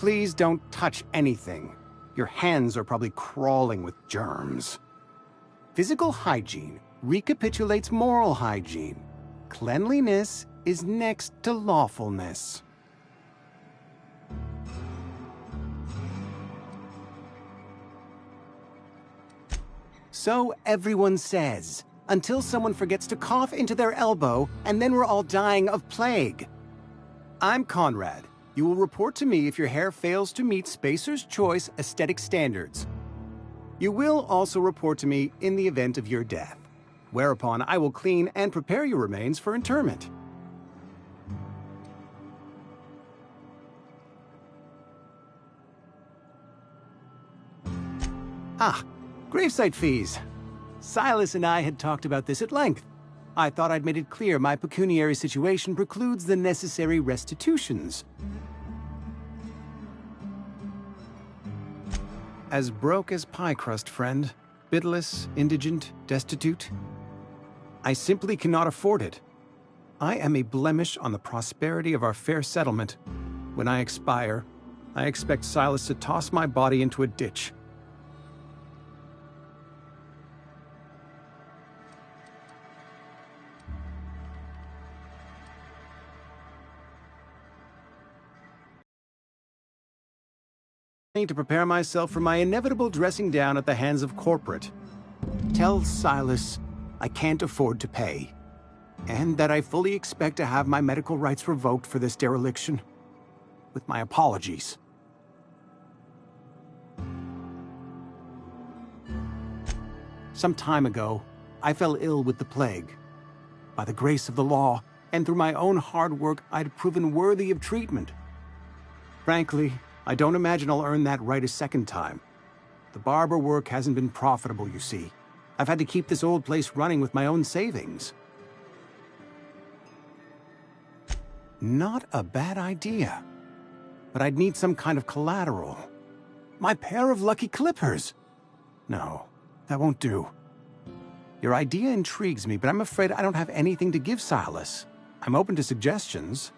Please don't touch anything. Your hands are probably crawling with germs. Physical hygiene recapitulates moral hygiene. Cleanliness is next to lawfulness. So everyone says, until someone forgets to cough into their elbow, and then we're all dying of plague. I'm Conrad. You will report to me if your hair fails to meet Spacer's Choice aesthetic standards. You will also report to me in the event of your death, whereupon I will clean and prepare your remains for interment. Ah, gravesite fees. Silas and I had talked about this at length. I thought I'd made it clear my pecuniary situation precludes the necessary restitutions. As broke as pie crust, friend. Bitless, indigent, destitute. I simply cannot afford it. I am a blemish on the prosperity of our fair settlement. When I expire, I expect Silas to toss my body into a ditch. To prepare myself for my inevitable dressing down at the hands of corporate. Tell Silas I can't afford to pay, and that I fully expect to have my medical rights revoked for this dereliction. With my apologies. Some time ago, I fell ill with the plague. By the grace of the law, and through my own hard work, I'd proven worthy of treatment. Frankly, I don't imagine I'll earn that right a second time. The barber work hasn't been profitable, you see. I've had to keep this old place running with my own savings. Not a bad idea. But I'd need some kind of collateral. My pair of lucky clippers! No, that won't do. Your idea intrigues me, but I'm afraid I don't have anything to give Silas. I'm open to suggestions.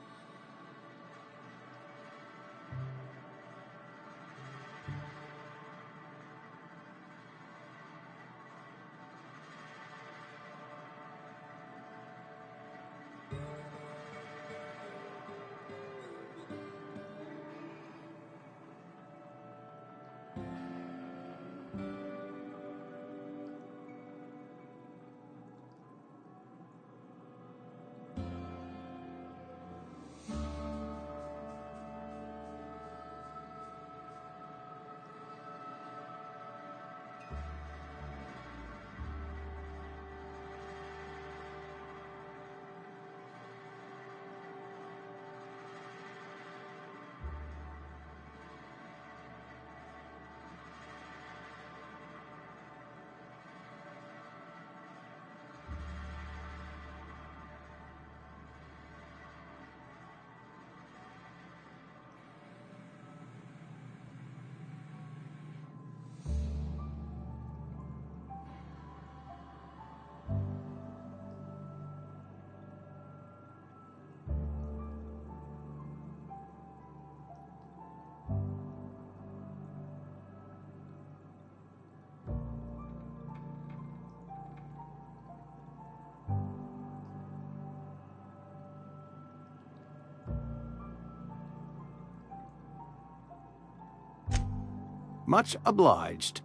Much obliged.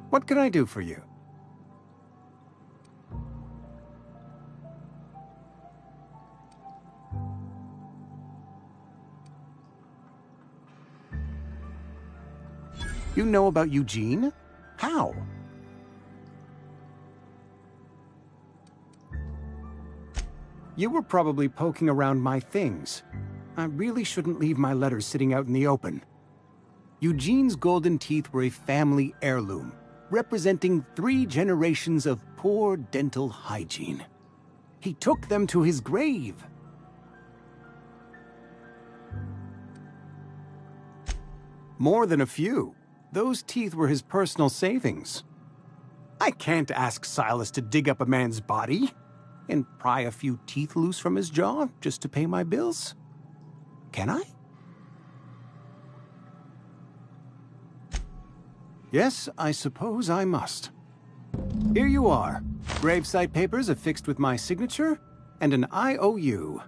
What can I do for you? You know about Eugene? How? You were probably poking around my things. I really shouldn't leave my letters sitting out in the open. Eugene's golden teeth were a family heirloom, representing 3 generations of poor dental hygiene. He took them to his grave. More than a few. Those teeth were his personal savings. I can't ask Silas to dig up a man's body and pry a few teeth loose from his jaw just to pay my bills. Can I? Yes, I suppose I must. Here you are. Gravesite papers affixed with my signature and an IOU.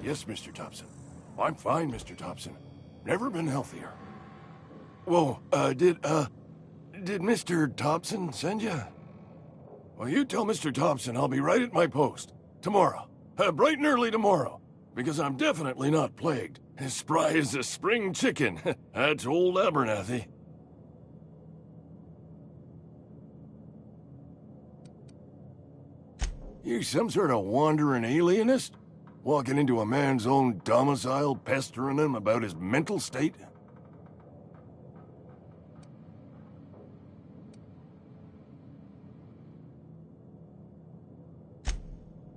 Yes, Mr. Thompson. I'm fine, Mr. Thompson. Never been healthier. Whoa, did Mr. Thompson send you? Well, you tell Mr. Thompson I'll be right at my post. Tomorrow. Bright and early tomorrow. Because I'm definitely not plagued. As spry as a spring chicken. That's old Abernathy. You some sort of wandering alienist? Walking into a man's own domicile, pestering him about his mental state?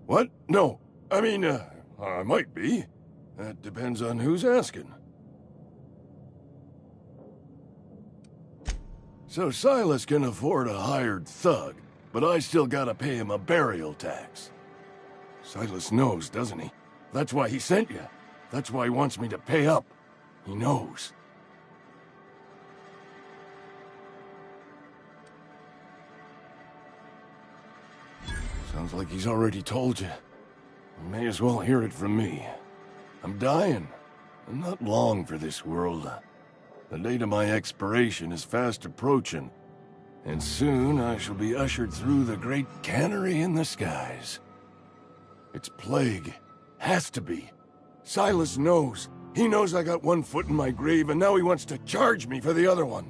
What? No. I mean, I might be. That depends on who's asking. So Silas can afford a hired thug, but I still gotta pay him a burial tax. Silas knows, doesn't he? That's why he sent you. That's why he wants me to pay up. He knows. Sounds like he's already told you. You may as well hear it from me. I'm dying. I'm not long for this world. The date of my expiration is fast approaching, and soon I shall be ushered through the great cannery in the skies. It's plague. Has to be. Silas knows. He knows I got one foot in my grave, and now he wants to charge me for the other one.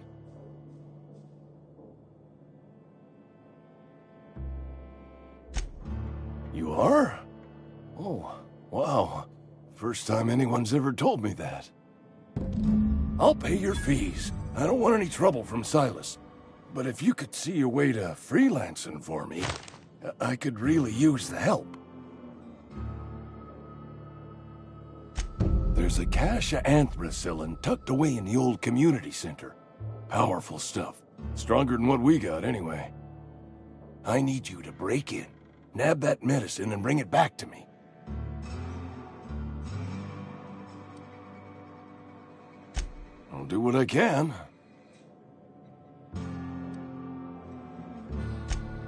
You are? Oh, wow. First time anyone's ever told me that. I'll pay your fees. I don't want any trouble from Silas. But if you could see a way to freelancing for me, I could really use the help. There's a cache of anthracillin tucked away in the old community center. Powerful stuff. Stronger than what we got, anyway. I need you to break in, nab that medicine, and bring it back to me. I'll do what I can.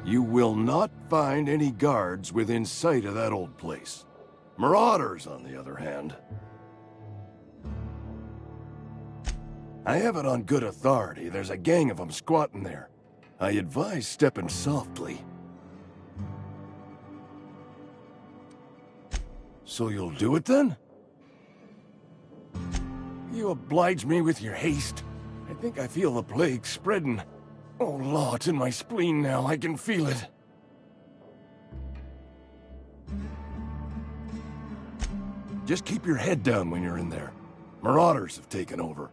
You will not find any guards within sight of that old place. Marauders, on the other hand. I have it on good authority. There's a gang of them squatting there. I advise stepping softly. So you'll do it then? You oblige me with your haste. I think I feel the plague spreading. Oh, Law, it's in my spleen now. I can feel it. Just keep your head down when you're in there. Marauders have taken over.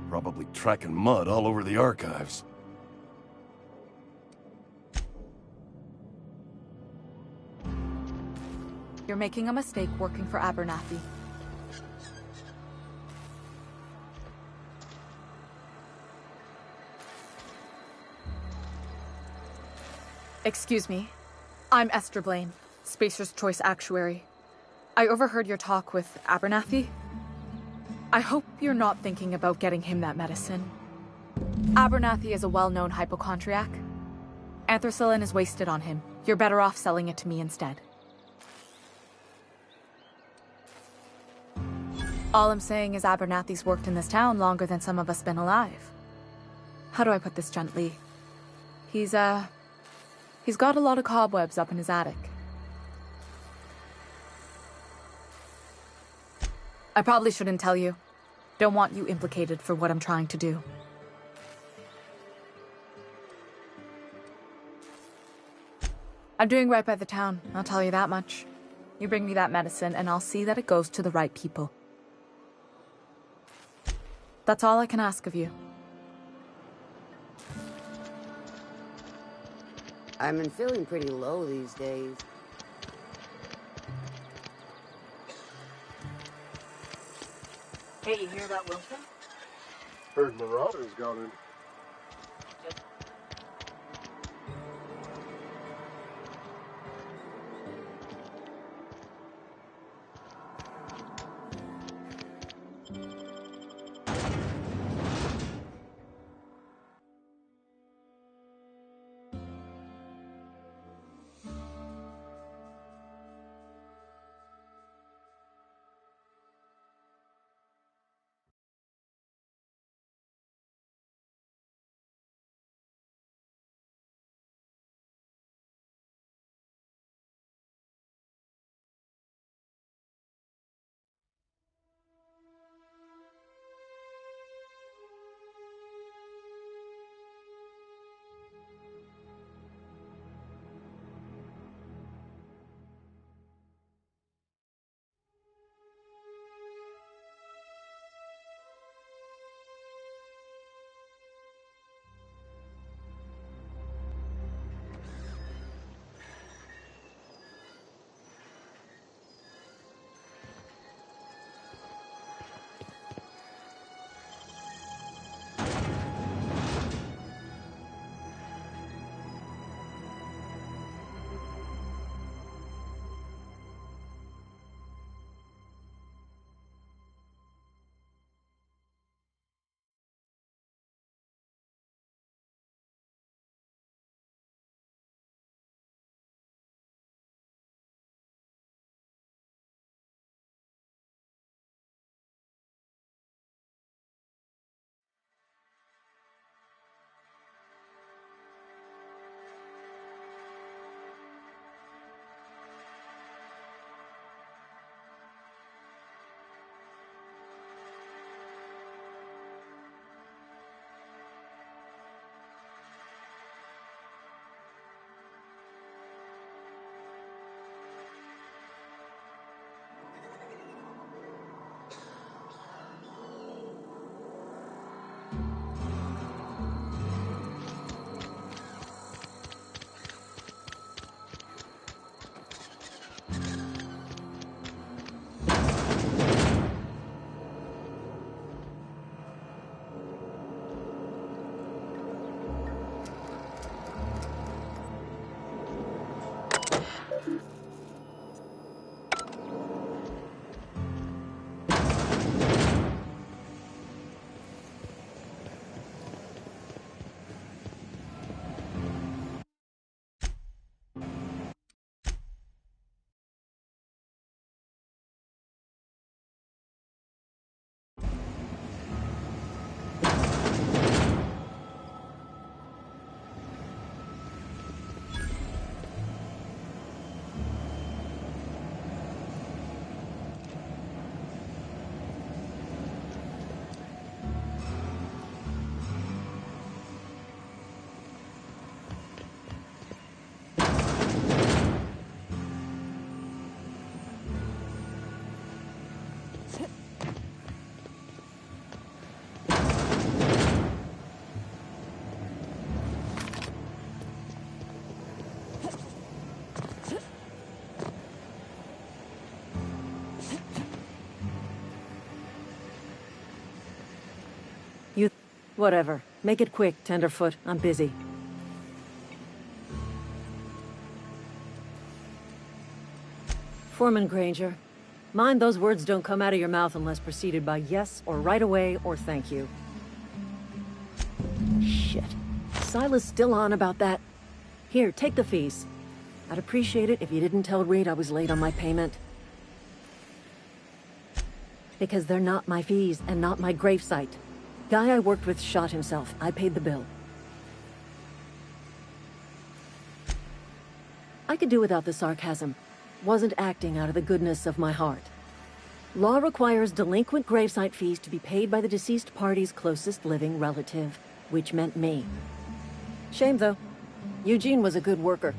Probably tracking mud all over the archives. You're making a mistake working for Abernathy. Excuse me. I'm Esther Blaine, Spacer's Choice Actuary. I overheard your talk with Abernathy. I hope you're not thinking about getting him that medicine. Abernathy is a well-known hypochondriac. Anthracillin is wasted on him. You're better off selling it to me instead. All I'm saying is Abernathy's worked in this town longer than some of us been alive. How do I put this gently? He's got a lot of cobwebs up in his attic. I probably shouldn't tell you. Don't want you implicated for what I'm trying to do. I'm doing right by the town, I'll tell you that much. You bring me that medicine, and I'll see that it goes to the right people. That's all I can ask of you. I've been feeling pretty low these days. Hey, you hear that, Wilson? Heard Marauders got in. Whatever. Make it quick, Tenderfoot. I'm busy. Foreman Granger, mind those words don't come out of your mouth unless preceded by yes, or right away, or thank you. Shit. Silas still on about that? Here, take the fees. I'd appreciate it if you didn't tell Reed I was late on my payment. Because they're not my fees, and not my gravesite. Guy I worked with shot himself. I paid the bill. I could do without the sarcasm. Wasn't acting out of the goodness of my heart. Law requires delinquent gravesite fees to be paid by the deceased party's closest living relative, which meant me. Shame, though. Eugene was a good worker.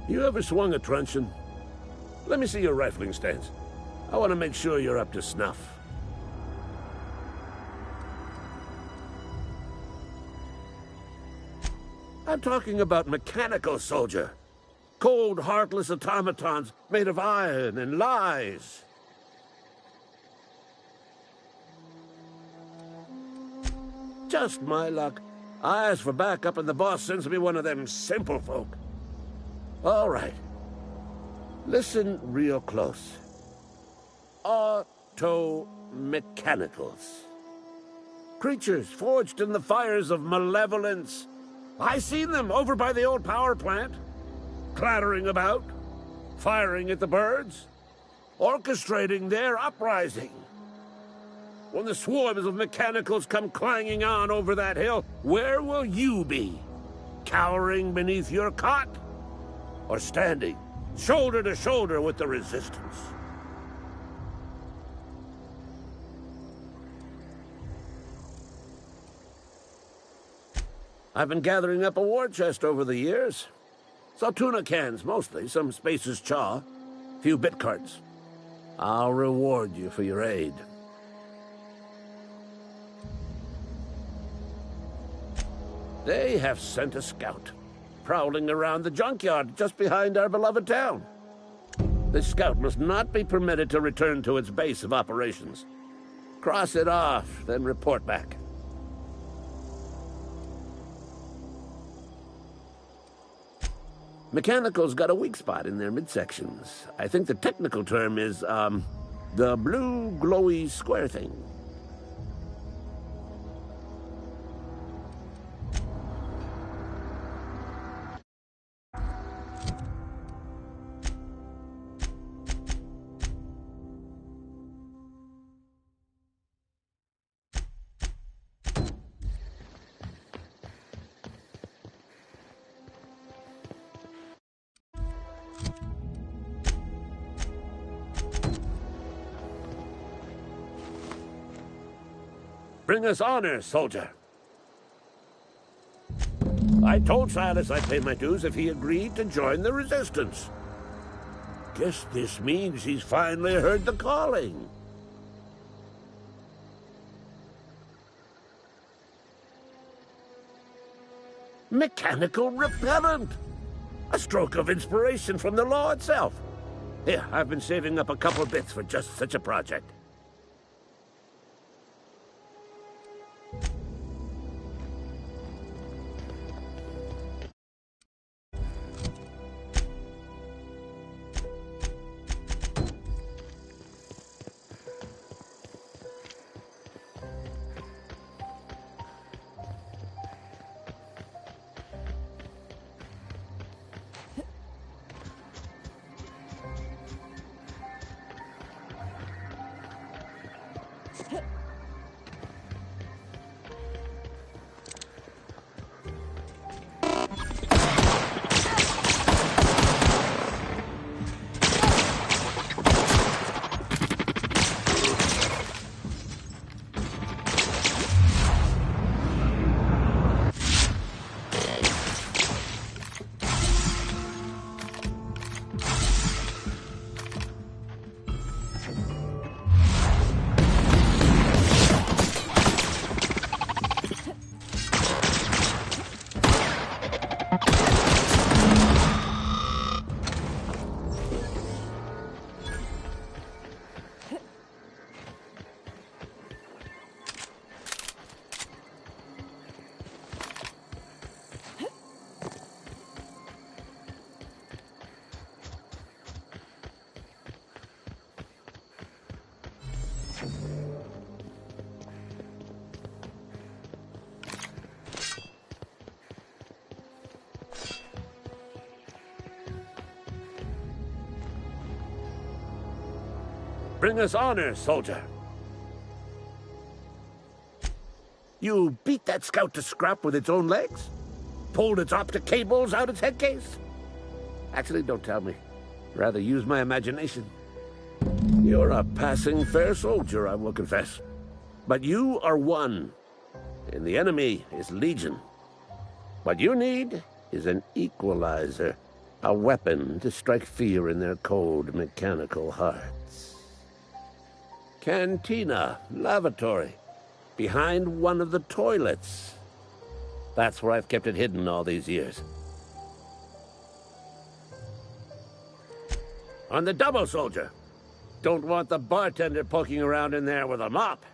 You ever swung a truncheon? Let me see your rifling stance. I want to make sure you're up to snuff. I'm talking about mechanical soldier. Cold, heartless automatons made of iron and lies. Just my luck. I ask for backup and the boss sends me one of them simple folk. All right. Listen real close. Auto-mechanicals. Creatures forged in the fires of malevolence. I seen them over by the old power plant. Clattering about, firing at the birds, orchestrating their uprising. When the swarms of mechanicals come clanging on over that hill, where will you be? Cowering beneath your cot? Or standing, shoulder to shoulder with the resistance? I've been gathering up a war chest over the years. Saw tuna cans, mostly, some Spacer's chaw, few bit carts. I'll reward you for your aid. They have sent a scout, prowling around the junkyard just behind our beloved town. This scout must not be permitted to return to its base of operations. Cross it off, then report back. Mechanicals got a weak spot in their midsections. I think the technical term is, the blue glowy square thing. Bring us honor, soldier. I told Silas I'd pay my dues if he agreed to join the Resistance. Guess this means he's finally heard the calling. Mechanical repellent! A stroke of inspiration from the law itself. Here, I've been saving up a couple bits for just such a project. Bring us honor, soldier. You beat that scout to scrap with its own legs? Pulled its optic cables out its head case? Actually, don't tell me. Rather use my imagination. You're a passing fair soldier, I will confess. But you are one, and the enemy is legion. What you need is an equalizer, a weapon to strike fear in their cold, mechanical hearts. Cantina, lavatory, behind one of the toilets. That's where I've kept it hidden all these years. On the double, soldier. Don't want the bartender poking around in there with a mop.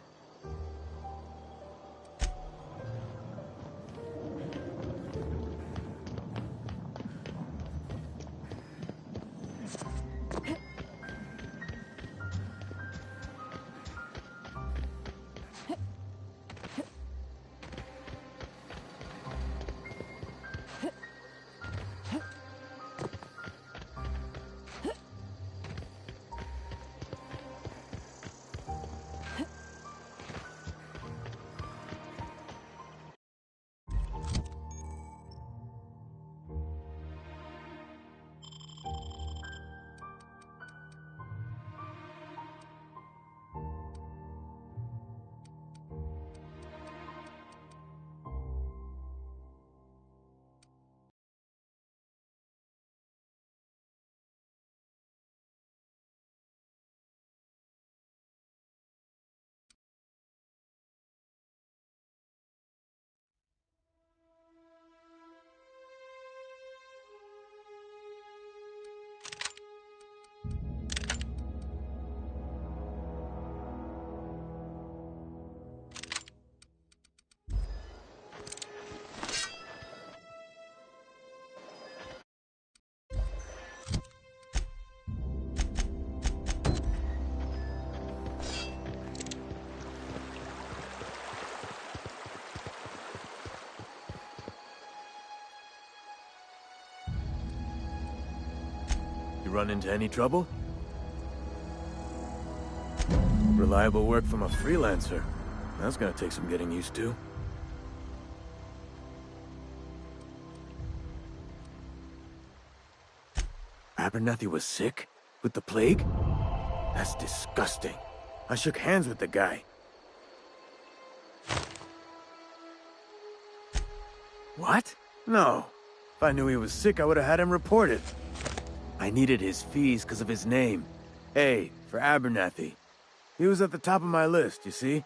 Run into any trouble? Reliable work from a freelancer. That's gonna take some getting used to. Abernathy was sick? With the plague? That's disgusting. I shook hands with the guy. What? No. If I knew he was sick, I would have had him reported. I needed his fees because of his name. A, for Abernathy. He was at the top of my list, you see?